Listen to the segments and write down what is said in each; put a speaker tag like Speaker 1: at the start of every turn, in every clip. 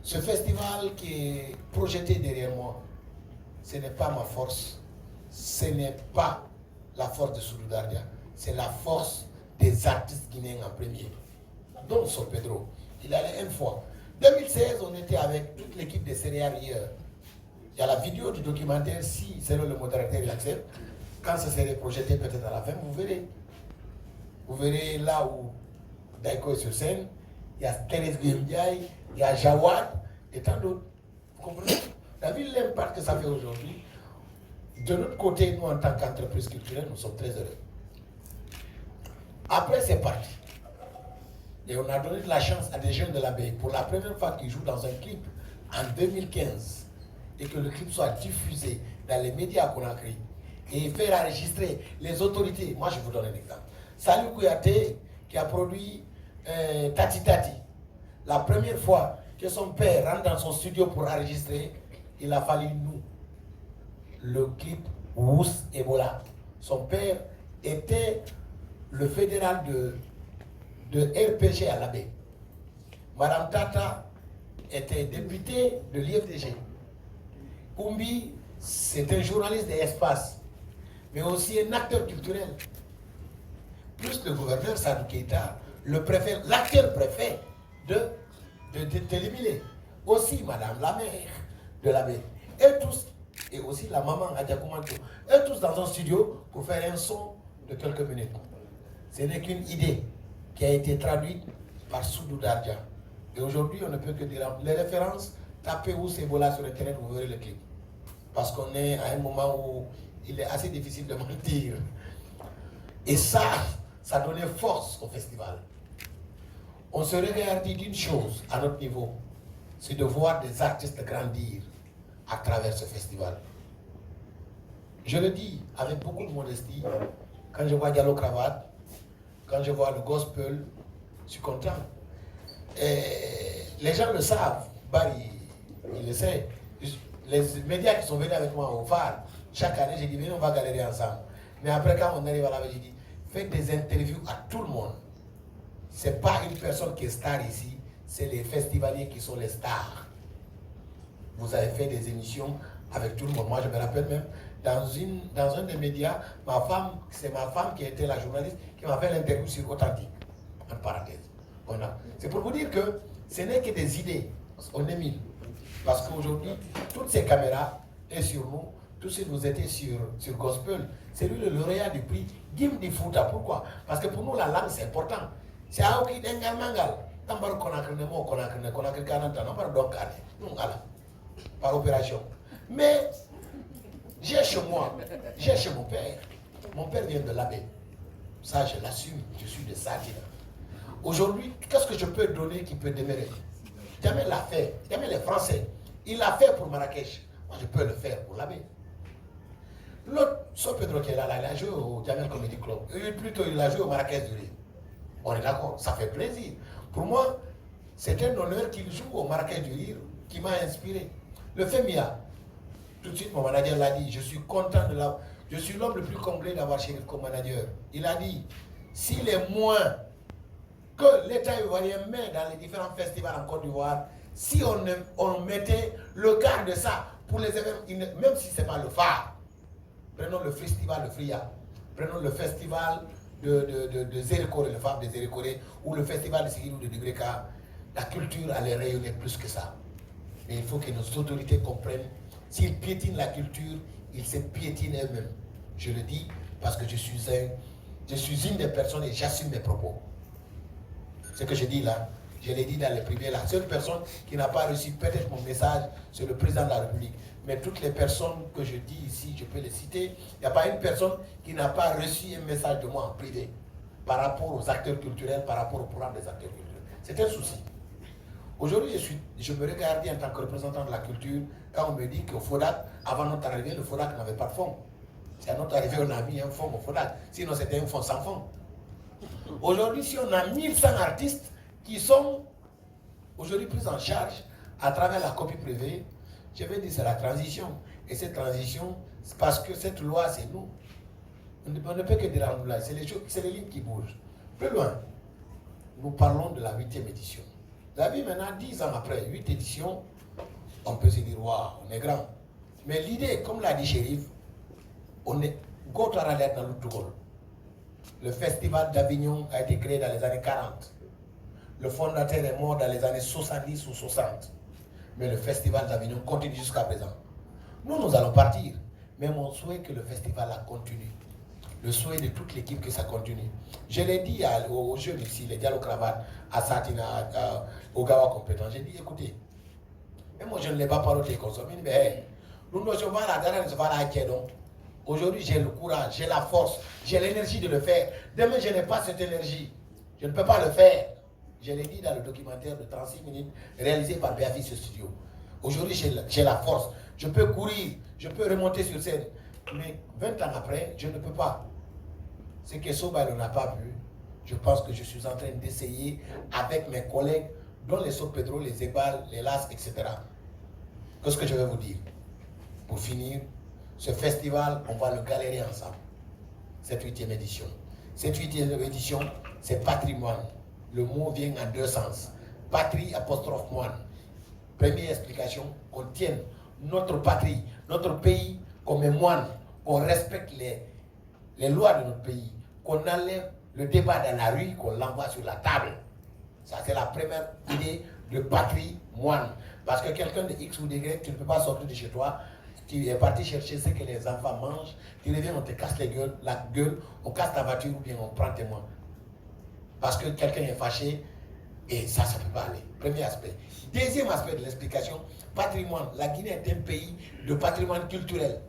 Speaker 1: Ce festival qui est projeté derrière moi, ce n'est pas ma force, ce n'est pas la force de Soudou Dardia, c'est la force des artistes guinéens en premier. Donc, Sol Pedro, il allait une fois. 2016, on était avec toute l'équipe des céréales hier. Il y a la vidéo du documentaire, si c'est le modérateur il accepte. Quand ça serait projeté peut-être à la fin, vous verrez. Vous verrez là où Daiko est sur scène, il y a Thérèse Guimbiaï, il y a Jawad et tant d'autres. Vous comprenez? Vous avez vu l'impact que ça fait aujourd'hui. De notre côté, nous en tant qu'entreprise culturelle, nous sommes très heureux. Après, c'est parti. Et on a donné de la chance à des jeunes de l'abbaye pour la première fois qu'ils jouent dans un clip en 2015 et que le clip soit diffusé dans les médias qu'on a créés et faire enregistrer les autorités. Moi, je vous donne un exemple. Salou Kouyaté, qui a produit Tati Tati, la première fois que son père rentre dans son studio pour enregistrer, il a fallu nous, le clip Wous Ebola. Son père était le fédéral de RPG à l'abbaye. Madame Tata était députée de l'IFDG. Koumbi, c'est un journaliste d'espace, mais aussi un acteur culturel. Plus le gouverneur Sadou Keïta, le préfet, l'acteur préfet de Télémilé. Aussi Madame la mère de l'abbaye. Et tous, et aussi la maman Adjakoumanto. Et tous dans un studio pour faire un son de quelques minutes. Ce n'est qu'une idée qui a été traduite par Soudou Dardia. Et aujourd'hui, on ne peut que dire les références, tapez où c'est Ebola sur Internet, vous verrez le clip. Parce qu'on est à un moment où il est assez difficile de mentir. Et ça donnait force au festival. On se regardait d'une chose à notre niveau, c'est de voir des artistes grandir à travers ce festival. Je le dis avec beaucoup de modestie, quand je vois Diallo Cravate, quand je vois le gospel, je suis content. Et les gens le savent, Barry, il le sait. Les médias qui sont venus avec moi au phare, chaque année, j'ai dit, venez, on va galérer ensemble. Mais après, quand on arrive à la veille, j'ai dit, faites des interviews à tout le monde. Ce n'est pas une personne qui est star ici, c'est les festivaliers qui sont les stars. Vous avez fait des émissions avec tout le monde. Moi, je me rappelle même, dans un des médias, c'est ma femme qui était la journaliste qui m'a fait l'interview sur Authentique, en parenthèse. Voilà. C'est pour vous dire que ce n'est que des idées. On est mille. Parce qu'aujourd'hui, toutes ces caméras et sur nous, tous si vous étiez sur Gospel, c'est lui le lauréat du prix Gim di Fouta. Pourquoi? Parce que pour nous, la langue, c'est important. C'est Aoki Dengal Mangal. Par opération. Mais j'ai chez moi, j'ai chez mon père. Mon père vient de l'abbaye. Ça, je l'assume. Je suis de Sadina. Aujourd'hui, qu'est-ce que je peux donner qui peut demeurer? Jamais l'a fait. Jamais les Français. Il l'a fait pour Marrakech. Moi, je peux le faire pour l'abbaye. L'autre, Sol Pedro qui est là, il a joué au Jamel Comedy Club. Plutôt, il a joué au Marrakech du Rire. On est d'accord, ça fait plaisir. Pour moi, c'est un honneur qu'il joue au Marrakech du Rire qui m'a inspiré. Le FEMIA, tout de suite, mon manager l'a dit, je suis content de l'avoir. Je suis l'homme le plus comblé d'avoir Chérif comme manager. Il a dit, s'il est moins que l'État ivoirien met dans les différents festivals en Côte d'Ivoire, si on mettait le quart de ça pour les événements, même si ce n'est pas le phare, prenons le festival de Fria, prenons le festival de Zérekoré, le phare de Zérekoré, ou le festival de Sigilou de Dubreka, la culture allait rayonner plus que ça. Mais il faut que nos autorités comprennent, s'ils piétinent la culture, ils se piétinent eux-mêmes. Je le dis parce que je suis une des personnes et j'assume mes propos. Ce que je dis là, je l'ai dit dans les privés là. Seule personne qui n'a pas reçu peut-être mon message, c'est le président de la République. Mais toutes les personnes que je dis ici, je peux les citer, il n'y a pas une personne qui n'a pas reçu un message de moi en privé par rapport aux acteurs culturels, par rapport au programme des acteurs culturels. C'est un souci. Aujourd'hui, je me regardais en tant que représentant de la culture quand on me dit qu'au FODAC, avant notre arrivée, le FODAC n'avait pas de fonds. C'est à notre arrivée on a mis un fonds au FODAC. Sinon, c'était un fonds sans fonds. Aujourd'hui, si on a 1100 artistes qui sont aujourd'hui pris en charge à travers la copie privée, je vais dire c'est la transition. Et cette transition, c'est parce que cette loi, c'est nous. On ne peut que dire en c'est les lignes qui bougent. Plus loin, nous parlons de la 8e édition. Vous avez vu maintenant, 10 ans après, 8 éditions, on peut se dire, waouh, on est grand. Mais l'idée, comme l'a dit Chérif, on est Gotaralet dans le Le festival d'Avignon a été créé dans les années 40. Le fondateur est mort dans les années 70 ou 60. Mais le festival d'Avignon continue jusqu'à présent. Nous allons partir. Mais mon souhait est que le festival continue. Le souhait de toute l'équipe que ça continue. Je l'ai dit aux jeunes ici, les dialogues cravates, à Satina, au Gawa compétent. J'ai dit, écoutez, mais moi je ne l'ai pas parlé consommé, mais hey, nous ne sommes pas là, donc. Aujourd'hui, j'ai le courage, j'ai la force, j'ai l'énergie de le faire. Demain, je n'ai pas cette énergie. Je ne peux pas le faire. Je l'ai dit dans le documentaire de 36 minutes réalisé par BFI Studio. Aujourd'hui, j'ai la force. Je peux courir, je peux remonter sur scène. Mais 20 ans après, je ne peux pas. Ce que Sobailo n'a pas vu, je pense que je suis en train d'essayer avec mes collègues, dont les Sot Pedro, les Ebal, les Las, etc. Qu'est-ce que je vais vous dire? Pour finir, ce festival, on va le galérer ensemble. Cette 8e édition. Cette 8e édition, c'est patrimoine. Le mot vient en deux sens. Patrie apostrophe moine. Première explication, qu'on tienne notre patrie, notre pays comme un moine, qu'on respecte les lois de notre pays, qu'on enlève le débat dans la rue, qu'on l'envoie sur la table. Ça, c'est la première idée de patrie moine. Parce que quelqu'un de X ou de Y, tu ne peux pas sortir de chez toi. Tu es parti chercher ce que les enfants mangent, tu reviens, on te casse la gueule, on casse ta voiture ou bien on prend tes mains. Parce que quelqu'un est fâché et ça ne peut pas aller. Premier aspect. Deuxième aspect de l'explication, patrimoine. La Guinée est un pays de patrimoine culturel.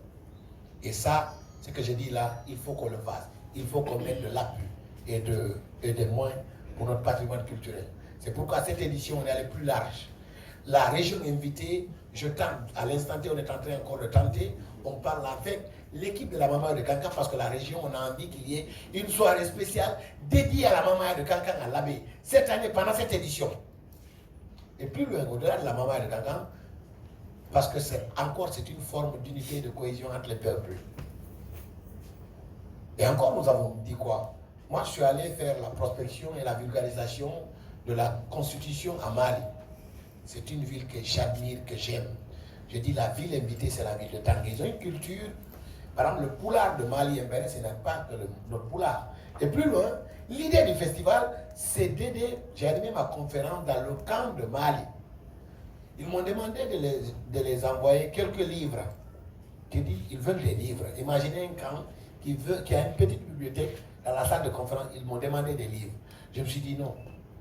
Speaker 1: Et ça, ce que je dis là, il faut qu'on le fasse. Il faut qu'on mette de l'appui et des moyens pour notre patrimoine culturel. C'est pourquoi cette édition, on est allé plus large. La région invitée, je tente, à l'instant T, on est en train encore de tenter, on parle avec l'équipe de la Maman de Kankan parce que la région, on a envie qu'il y ait une soirée spéciale dédiée à la Maman de Kankan à l'abbé, cette année, pendant cette édition. Et plus loin, au-delà de la Maman de Kankan, parce que c'est une forme d'unité et de cohésion entre les peuples. Et encore, nous avons dit quoi? Moi, je suis allé faire la prospection et la vulgarisation de la Constitution à Mali. C'est une ville que j'admire, que j'aime. Je dis la ville invitée, c'est la ville de Tanguy. Ils ont une culture. Par exemple, le poulard de Mali, ce n'est pas que notre poulard. Et plus loin, l'idée du festival, c'est d'aider. J'ai animé ma conférence dans le camp de Mali. Ils m'ont demandé de les envoyer quelques livres. Ils veulent des livres. Imaginez un camp qui a une petite bibliothèque dans la salle de conférence. Ils m'ont demandé des livres. Je me suis dit non.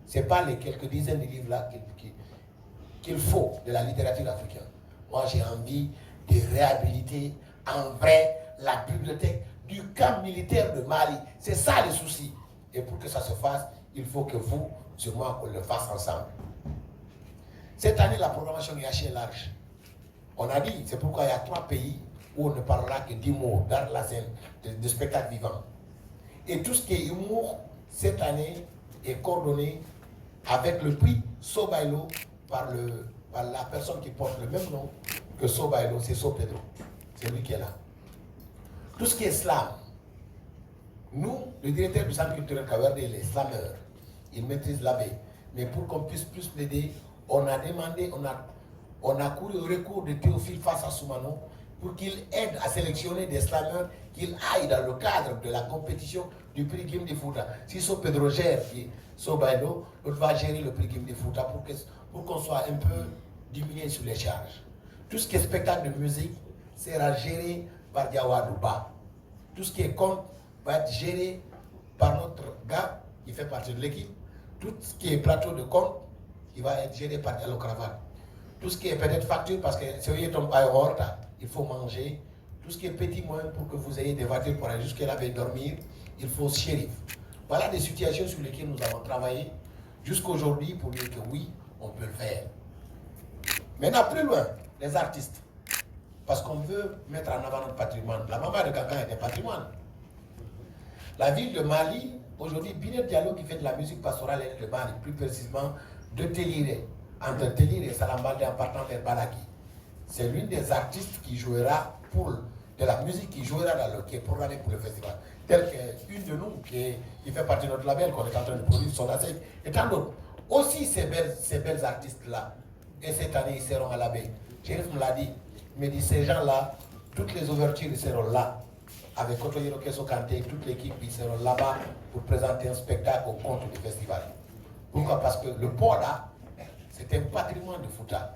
Speaker 1: Ce n'est pas les quelques dizaines de livres là qu'il faut de la littérature africaine. Moi, j'ai envie de réhabiliter en vrai la bibliothèque du camp militaire de Mali. C'est ça le souci. Et pour que ça se fasse, il faut que vous, sur moi, qu'on le fasse ensemble. Cette année, la programmation est assez large. On a dit, c'est pourquoi il y a 3 pays où on ne parlera que d'humour, d'art de la scène, de spectacle vivant. Et tout ce qui est humour, cette année, est coordonné avec le prix Sobailo par la personne qui porte le même nom que Sobailo, c'est So Pedro. C'est lui qui est là. Tout ce qui est slam, nous, le directeur du centre culturel Kawerde, il est slameur. Il maîtrise l'abbé. Mais pour qu'on puisse plus plaider, on a demandé, on a couru au recours de Théophile face à Soumano pour qu'il aide à sélectionner des slameurs, qu'il aille dans le cadre de la compétition du prix Gim de Fouta. Si So Pedro gère Sobailo, l'autre va gérer le prix Gim de Fouta pour qu'on soit un peu diminué sur les charges. Tout ce qui est spectacle de musique sera géré par Diawadouba. Tout ce qui est compte va être géré par notre gars qui fait partie de l'équipe. Tout ce qui est plateau de compte, il va être géré par Diallo Cravate. Tout ce qui est peut-être facture, parce que si vous êtes en retard, il faut manger. Tout ce qui est petit moyen pour que vous ayez des voitures pour aller jusqu'à là et dormir, il faut shérif. Voilà des situations sur lesquelles nous avons travaillé jusqu'aujourd'hui pour dire que oui, on peut le faire. Maintenant, plus loin, les artistes. Parce qu'on veut mettre en avant notre patrimoine. La Maman de Kankan est un patrimoine. La ville de Mali, aujourd'hui, Binet Diallo qui fait de la musique pastorale de Mali, plus précisément de Téliré, entre Téliré et Salambalde en partant vers Balaki. C'est l'une des artistes qui jouera de la musique qui jouera qui est programmée pour le festival. Telle qu'une de nous qui fait partie de notre label, qu'on est en train de produire son ASEC, et tant d'autres. aussi ces belles artistes-là. Et cette année, ils seront à la baie. Chérif me l'a dit. Il me dit, ces gens-là, toutes les ouvertures, ils seront là. Avec Kotoyiro Kesso Kanté, toute l'équipe, ils seront là-bas pour présenter un spectacle au compte du festival. Pourquoi? Parce que le port là, c'est un patrimoine de Fouta.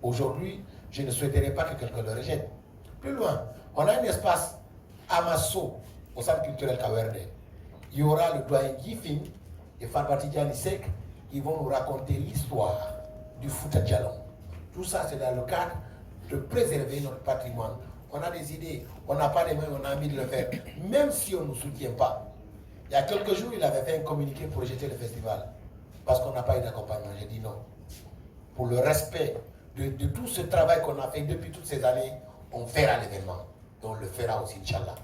Speaker 1: Aujourd'hui, je ne souhaiterais pas que quelqu'un le rejette. Plus loin, on a un espace Amasso au centre culturel Kawerde. Il y aura le doyen Gifing et Farbati Sek qui vont nous raconter l'histoire du Fouta Djalon. Tout ça, c'est dans le cadre de préserver notre patrimoine. On a des idées, on n'a pas les moyens, on a envie de le faire, même si on ne nous soutient pas. Il y a quelques jours, il avait fait un communiqué pour rejeter le festival, parce qu'on n'a pas eu d'accompagnement. J'ai dit non. Pour le respect de tout ce travail qu'on a fait depuis toutes ces années, on fera l'événement. Et on le fera aussi, Inch'Allah.